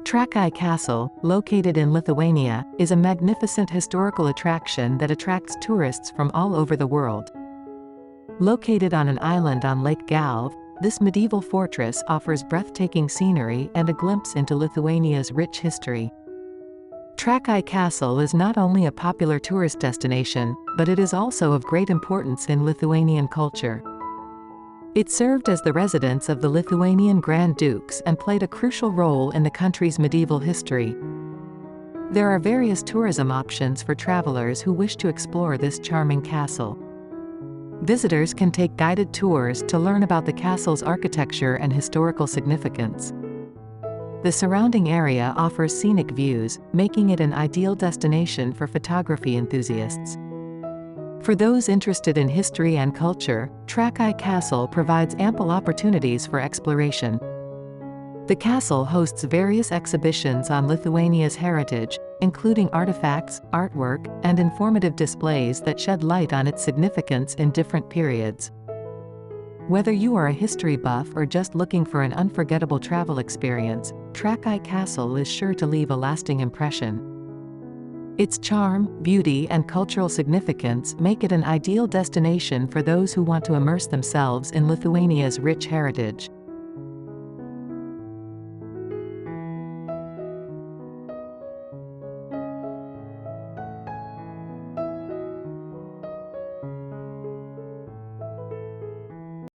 Trakai Castle, located in Lithuania, is a magnificent historical attraction that attracts tourists from all over the world. Located on an island on Lake Galve, this medieval fortress offers breathtaking scenery and a glimpse into Lithuania's rich history. Trakai Castle is not only a popular tourist destination, but it is also of great importance in Lithuanian culture. It served as the residence of the Lithuanian Grand Dukes and played a crucial role in the country's medieval history. There are various tourism options for travelers who wish to explore this charming castle. Visitors can take guided tours to learn about the castle's architecture and historical significance. The surrounding area offers scenic views, making it an ideal destination for photography enthusiasts. For those interested in history and culture, Trakai Castle provides ample opportunities for exploration. The castle hosts various exhibitions on Lithuania's heritage, including artifacts, artwork, and informative displays that shed light on its significance in different periods. Whether you are a history buff or just looking for an unforgettable travel experience, Trakai Castle is sure to leave a lasting impression. Its charm, beauty, and cultural significance make it an ideal destination for those who want to immerse themselves in Lithuania's rich heritage.